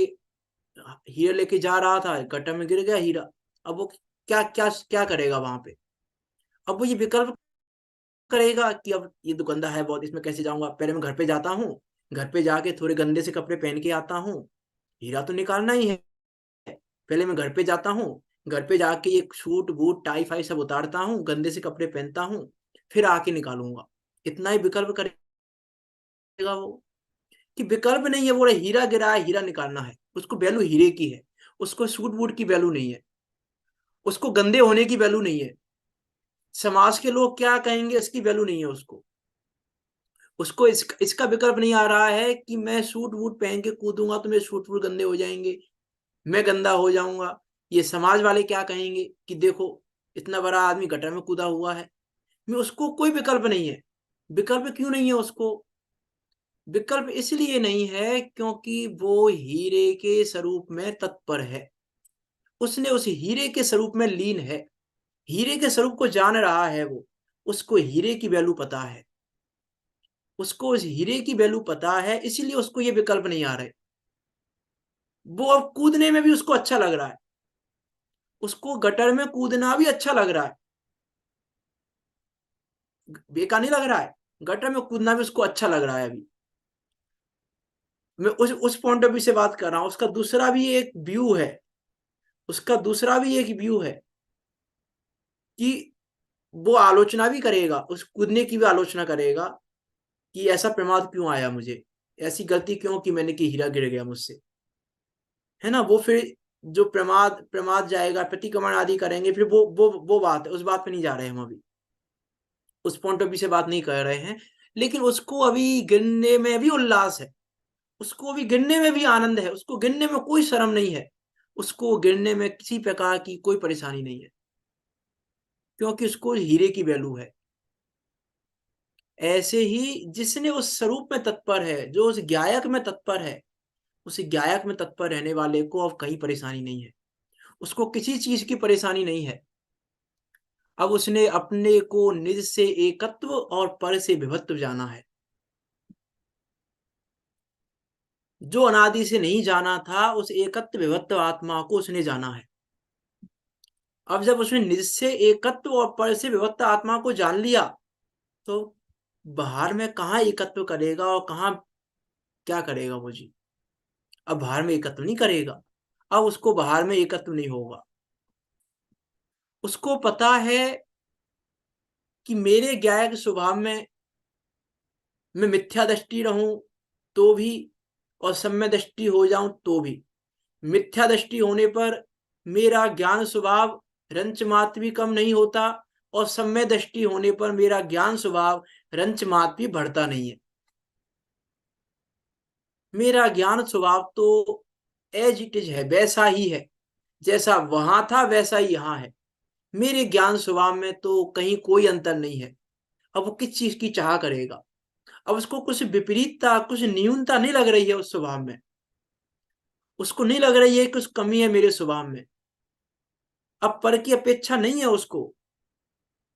हीरा लेके जा रहा था, गटर में गिर गया हीरा। अब वो क्या क्या क्या करेगा वहां पे। अब वो ये विकल्प करेगा कि अब ये दुकानदार है बहुत, इसमें कैसे जाऊंगा, पहले मैं घर पे जाता हूँ, घर पे जाके थोड़े गंदे से कपड़े पहन के आता हूँ, हीरा तो निकालना ही है। पहले मैं घर पे जाता हूँ, घर पे जाके ये सूट बूट टाई फाई सब उतारता हूँ, गंदे से कपड़े पहनता हूँ, फिर आके निकालूंगा। इतना ही विकल्प करेगा वो, कि विकल्प नहीं है, वो हीरा गिरा है, हीरा निकालना है, उसको वैल्यू हीरे की है, उसको सूट बूट की वैल्यू नहीं है, उसको गंदे होने की वैल्यू नहीं है, समाज के लोग क्या कहेंगे इसकी वैल्यू नहीं है उसको। उसको इसका विकल्प नहीं आ रहा है कि मैं सूट वूट पहन के कूदूंगा तो मेरे सूट वूट गंदे हो जाएंगे, मैं गंदा हो जाऊंगा, ये समाज वाले क्या कहेंगे कि देखो इतना बड़ा आदमी गटर में कूदा हुआ है। मैं उसको कोई विकल्प नहीं है। विकल्प क्यों नहीं है उसको? विकल्प इसलिए नहीं है क्योंकि वो हीरे के स्वरूप में तत्पर है, उसने उस हीरे के स्वरूप में लीन है, हीरे के स्वरूप को जान रहा है वो, उसको हीरे की वैल्यू पता है, उसको उस हीरे की वैल्यू पता है, इसीलिए उसको ये विकल्प नहीं आ रहे। वो अब कूदने में भी उसको अच्छा लग रहा है, उसको गटर में कूदना भी अच्छा लग रहा है, बेकार नहीं लग रहा है, गटर में कूदना भी उसको अच्छा लग रहा है। अभी मैं उस पॉइंट ऑफ व्यू से बात कर रहा हूं। उसका दूसरा भी एक व्यू है, उसका दूसरा भी एक व्यू है कि वो आलोचना भी करेगा, उस कूदने की भी आलोचना करेगा कि ऐसा प्रमाद क्यों आया मुझे, ऐसी गलती क्यों कि मैंने कि हीरा गिर गया मुझसे, है ना। वो फिर जो प्रमाद प्रमाद जाएगा, प्रतिक्रमण आदि करेंगे, फिर वो बात है, उस बात पे नहीं जा रहे हम अभी, उस पॉइंट ऑफ व्यू से बात नहीं कर रहे हैं। लेकिन उसको अभी गिनने में भी उल्लास है, उसको अभी गिनने में भी आनंद है, उसको गिनने में कोई शर्म नहीं है, उसको गिनने में किसी प्रकार की कोई परेशानी नहीं है, क्योंकि उसको हीरे की वैल्यू है। ऐसे ही जिसने उस स्वरूप में तत्पर है, जो उस गायक में तत्पर है, उस गायक में तत्पर रहने वाले को अब कहीं परेशानी नहीं है, उसको किसी चीज की परेशानी नहीं है। अब उसने अपने को निज से एकत्व और पर से विभत्व जाना है। जो अनादि से नहीं जाना था, उस एकत्व विभत्व आत्मा को उसने जाना है। अब जब उसने निज से एकत्व और पर से विभक्त आत्मा को जान लिया, तो बाहर में कहाँ एकत्व करेगा और कहाँ क्या करेगा वो जी। अब बाहर में एकत्व नहीं करेगा, अब उसको बाहर में एकत्व नहीं होगा। उसको पता है कि मेरे गायक स्वभाव में मैं मिथ्या दृष्टि रहूं तो भी, और सम्य दृष्टि हो जाऊं तो भी। मिथ्या दृष्टि होने पर मेरा ज्ञान स्वभाव रंच मात्र भी कम नहीं होता, और सम्य दृष्टि होने पर मेरा ज्ञान स्वभाव रंच मात्र भी बढ़ता नहीं है। मेरा ज्ञान स्वभाव तो एज इट इज है, वैसा ही है, जैसा वहां था वैसा ही यहाँ है। मेरे ज्ञान स्वभाव में तो कहीं कोई अंतर नहीं है। अब वो किस चीज की चाह करेगा? अब उसको कुछ विपरीतता, कुछ न्यूनता नहीं लग रही है उस स्वभाव में, उसको नहीं लग रही है कुछ कमी है मेरे स्वभाव में। अब पर की अपेक्षा नहीं है उसको,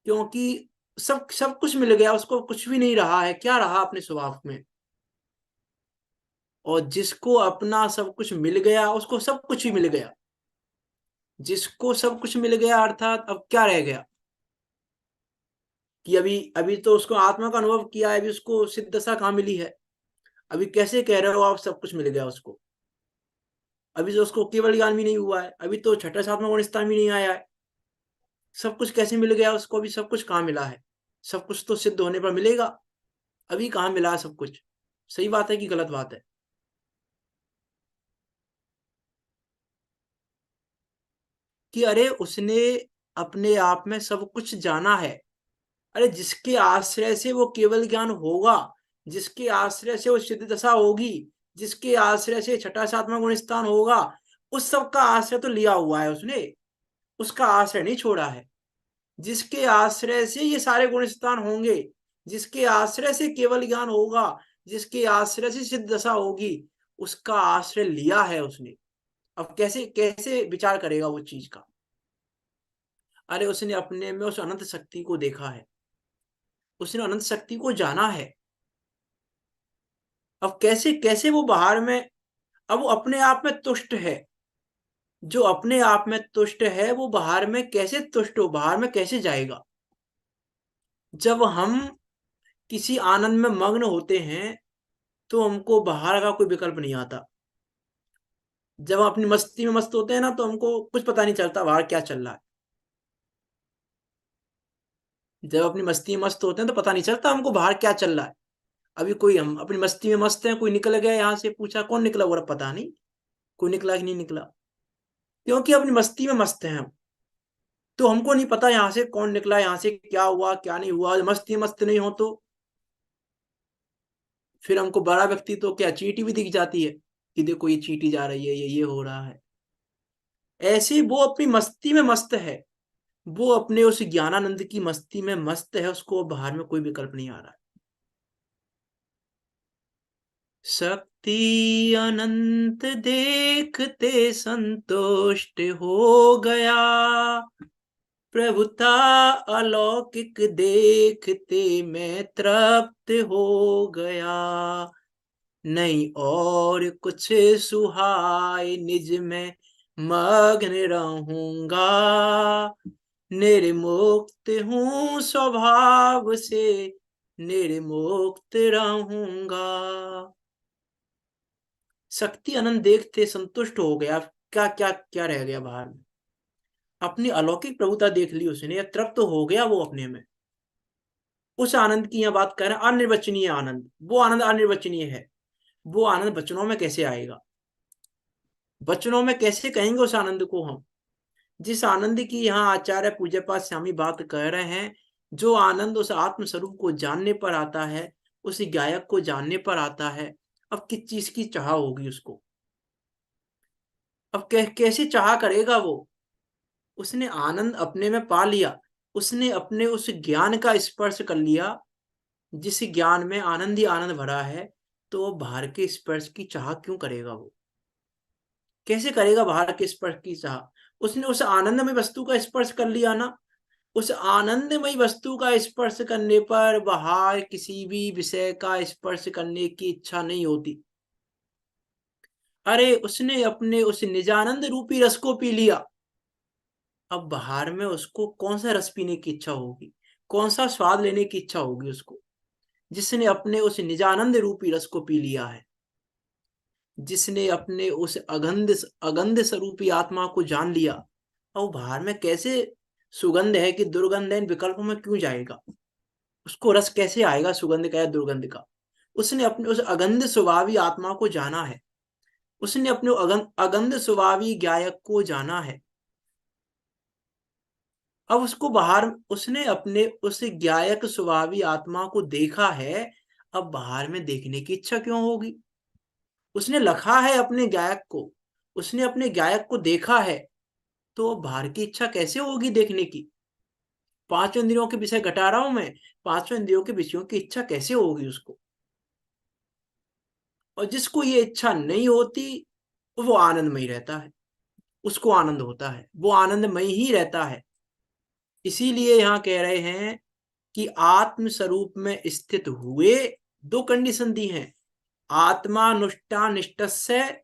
क्योंकि सब सब कुछ मिल गया उसको, कुछ भी नहीं रहा है, क्या रहा अपने स्वभाव में। और जिसको अपना सब कुछ मिल गया उसको सब कुछ ही मिल गया, जिसको सब कुछ मिल गया अर्थात अब क्या रह गया कि अभी अभी तो उसको आत्मा का अनुभव किया है, अभी उसको सिद्ध दशा कहाँ मिली है। अभी कैसे कह रहे हो आप सब कुछ मिल गया उसको? अभी तो उसको केवल ज्ञान भी नहीं हुआ है, अभी तो छठा सातवां गुण स्थान भी नहीं आया है। सब कुछ कैसे मिल गया उसको? अभी सब कुछ कहाँ मिला है? सब कुछ तो सिद्ध होने पर मिलेगा, अभी कहाँ मिला है सब कुछ? सही बात है कि गलत बात है? कि अरे उसने अपने आप में सब कुछ जाना है। अरे जिसके आश्रय से वो केवल ज्ञान होगा, जिसके आश्रय से वो सिद्ध दशा होगी, जिसके आश्रय से छठा सातवां गुण स्थान होगा, उस सब का आश्रय तो लिया हुआ है उसने, उसका आश्रय नहीं छोड़ा है। जिसके आश्रय से ये सारे गुण स्थान होंगे, जिसके आश्रय से केवल ज्ञान होगा, जिसके आश्रय से सिद्ध दशा होगी, उसका आश्रय लिया है उसने। अब कैसे कैसे विचार करेगा वो चीज का? अरे उसने अपने में उस अनंत शक्ति को देखा है, उसने अनंत शक्ति को जाना है। अब कैसे कैसे वो बाहर में, अब वो अपने आप में तुष्ट है। जो अपने आप में तुष्ट है वो बाहर में कैसे तुष्ट हो, बाहर में कैसे जाएगा? जब हम किसी आनंद में मग्न होते हैं, तो हमको बाहर का कोई विकल्प नहीं आता। जब हम अपनी मस्ती में मस्त होते हैं ना, तो हमको कुछ पता नहीं चलता बाहर क्या चल रहा है। जब अपनी मस्ती में मस्त होते हैं तो पता नहीं चलता हमको बाहर क्या चल रहा है। अभी कोई, हम अपनी मस्ती में मस्त हैं, कोई निकल गया यहाँ से, पूछा कौन निकला, बोला पता नहीं कोई निकला कि नहीं निकला, क्योंकि अपनी मस्ती में मस्त हैं हम। तो हमको नहीं पता यहाँ से कौन निकला, यहाँ से क्या हुआ क्या नहीं हुआ। मस्ती में मस्त नहीं हो तो फिर हमको बड़ा व्यक्ति तो क्या, चींटी भी दिख जाती है कि देखो ये चींटी जा रही है, ये हो रहा है। ऐसे वो अपनी मस्ती में मस्त है, वो अपने उस ज्ञानानंद की मस्ती में मस्त है, उसको बाहर में कोई विकल्प नहीं आ रहा है। शक्ति अनंत देखते संतुष्ट हो गया, प्रभुता अलौकिक देखते मैं तृप्त हो गया। नहीं और कुछ सुहाए निज में मग्न रहूंगा, निर्मुक्त हूँ स्वभाव से, निर्मुक्त रहूंगा। शक्ति अनंत देखते संतुष्ट हो गया, क्या क्या क्या रह गया बाहर में। अपनी अलौकिक प्रभुता देख ली उसने, या तृप्त तो हो गया वो अपने में। उस आनंद की यहाँ बात कर रहे हैं, अनिर्वचनीय आनंद। वो आनंद अनिर्वचनीय है, वो आनंद वचनों में कैसे आएगा, वचनों में कैसे कहेंगे उस आनंद को हम। जिस आनंद की यहाँ आचार्य पूज्यपाद स्वामी बात कह रहे हैं, जो आनंद उस आत्म स्वरूप को जानने पर आता है, उस गायक को जानने पर आता है, अब किस चीज की चाह होगी उसको। अब कैसे चाह करेगा वो। उसने आनंद अपने में पा लिया, उसने अपने उस ज्ञान का स्पर्श कर लिया, जिस ज्ञान में आनंद ही आनंद भरा है, तो वो बाहर के स्पर्श की चाह क्यों करेगा। वो कैसे करेगा बाहर के स्पर्श की चाह। उसने उस आनंदमय वस्तु का स्पर्श कर लिया ना, उस आनंदमय वस्तु का स्पर्श करने पर बाहर किसी भी विषय का स्पर्श करने की इच्छा नहीं होती। अरे उसने अपने उस निजानंद रूपी रस को पी लिया, अब बाहर में उसको कौन सा रस पीने की इच्छा होगी, कौन सा स्वाद लेने की इच्छा होगी उसको। जिसने अपने उस निजानंद रूपी रस को पी लिया है, जिसने अपने उस अगंध अगंध स्वरूपी आत्मा को जान लिया, और बाहर में कैसे सुगंध है कि दुर्गंध है, इन विकल्पों में क्यों जाएगा। उसको रस कैसे आएगा सुगंध का या दुर्गंध का। उसने अपने उस अगंध स्वभावी आत्मा को जाना है, उसने अपने अगंध स्वभावी गायक को जाना है। अब उसको बाहर, उसने अपने उस गायक स्वभावी आत्मा को देखा है, अब बाहर में देखने की इच्छा क्यों होगी। उसने लखा है अपने गायक को, उसने अपने गायक को देखा है, तो बाहर की इच्छा कैसे होगी देखने की। पांचों इंद्रियों के विषय घटा रहा हूं मैं, पांचों इंद्रियों के विषयों की इच्छा कैसे होगी उसको। और जिसको ये इच्छा नहीं होती, वो आनंदमय रहता है, उसको आनंद होता है, वो आनंदमय ही रहता है। इसीलिए यहां कह रहे हैं कि आत्म स्वरूप में स्थित हुए, दो कंडीशन दी हैं, आत्मानुष्ठानिष्ठस्य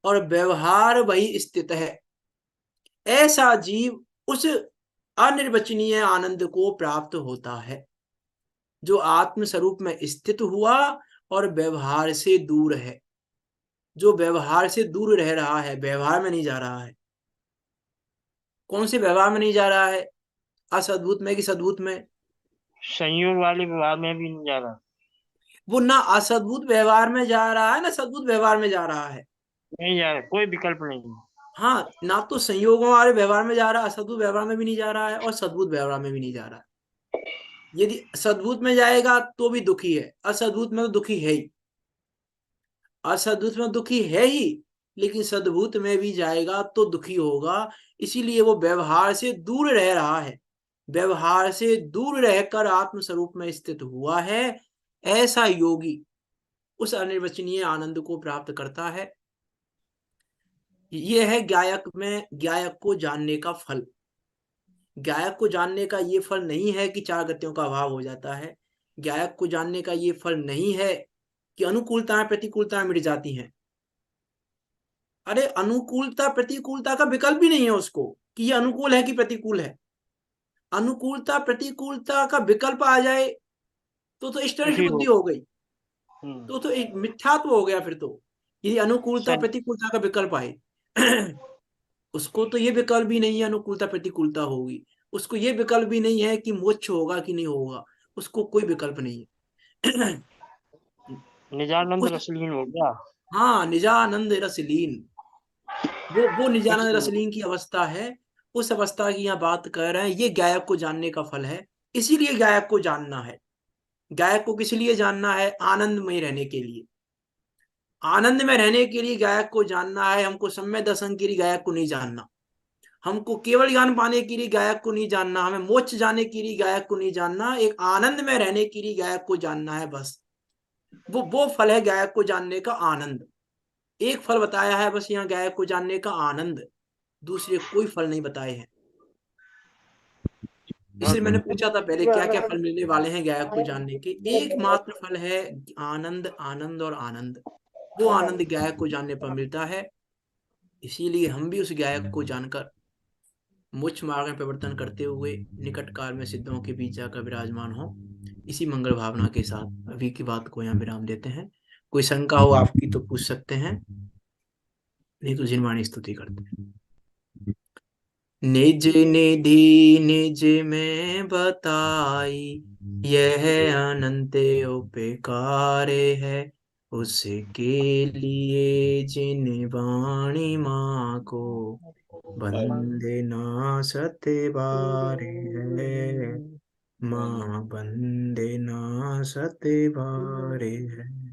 और व्यवहार वही स्थित है। ऐसा जीव उस अनिर्वचनीय आनंद को प्राप्त होता है, जो आत्म स्वरूप में स्थित हुआ और व्यवहार से दूर है। जो व्यवहार से दूर रह रहा है, व्यवहार में नहीं जा रहा है। कौन से व्यवहार में नहीं जा रहा है, असद्भुत में कि सद्भुत में। संयोग वाले व्यवहार में भी नहीं जा रहा। वो ना असद्भुत व्यवहार में जा रहा है, ना सद्भुत व्यवहार में जा रहा है। नहीं जा रहा, कोई विकल्प नहीं। हाँ, ना तो संयोगों वाले व्यवहार में जा रहा है, असद्भुत व्यवहार में भी नहीं जा रहा है, और सद्भुत व्यवहार में भी नहीं जा रहा है। यदि सद्भुत में जाएगा तो भी दुखी है, असद्भुत में तो दुखी है ही। असद्भुत में दुखी है ही, लेकिन सद्भुत में भी जाएगा तो दुखी होगा। इसीलिए वो व्यवहार से दूर रह रहा है, व्यवहार से दूर रहकर आत्म स्वरूप में स्थित हुआ है। ऐसा योगी उस अनिर्वचनीय आनंद को प्राप्त करता है। यह है गायक में, गायक को जानने का फल। गायक को जानने का ये फल नहीं है कि चार गतियों का अभाव हो जाता है। गायक को जानने का ये फल नहीं है कि अनुकूलताएं प्रतिकूलताएं मिट जाती हैं। अरे अनुकूलता प्रतिकूलता का विकल्प भी नहीं है उसको, कि ये अनुकूल है कि प्रतिकूल है। अनुकूलता प्रतिकूलता का विकल्प आ जाए तो इष्टनिष्ठ दुखी बुद्धि हो, हो गई। तो एक मिथ्यात्व हो गया फिर तो। यदि अनुकूलता सही। प्रतिकूलता का विकल्प आए उसको तो ये विकल्प भी नहीं है अनुकूलता प्रतिकूलता होगी, उसको ये विकल्प भी नहीं है कि मोक्ष होगा कि नहीं होगा, उसको कोई विकल्प नहीं है निजानंद उस रसलीन हो गया। हाँ, निजानंद रसलीन, वो कुछ निजानंद रसलीन की अवस्था है। उस अवस्था की यहाँ बात कर रहे हैं, ये गायक को जानने का फल है। इसीलिए गायक को जानना है। गायक को किस लिए जानना है? आनंद में रहने के लिए। आनंद में रहने के लिए गायक को जानना है। हमको सम्यक दर्शन के लिए गायक को नहीं जानना, हमको केवल ज्ञान पाने के लिए गायक को नहीं जानना, हमें मोक्ष जाने के लिए गायक को नहीं जानना, एक आनंद में रहने के लिए गायक को जानना है बस। वो फल है गायक को जानने का, आनंद। एक फल बताया है बस यहाँ गायक को जानने का, आनंद। दूसरे कोई फल नहीं बताए हैं। इसलिए मैंने पूछा था पहले क्या क्या फल मिलने वाले हैं गायक को जानने के। एकमात्र फल है आनंद, आनंद और आनंद। वो आनंद गायक को जानने पर मिलता है। इसीलिए हम भी उस गायक को जानकर मोक्ष मार्ग में परिवर्तन करते हुए निकट काल में सिद्धों के बीच जाकर विराजमान हो। इसी मंगल भावना के साथ अभी की बात को यहाँ विराम देते हैं। कोई शंका हो आपकी तो पूछ सकते हैं, नहीं तो जिनवाणी स्तुति करते हैं। निज निधि निज में बताई, यह अनंत उपकारे है। उसके लिए जिन वाणी माँ को बंदे ना सते बारे है, माँ बंदे ना सते बारे है।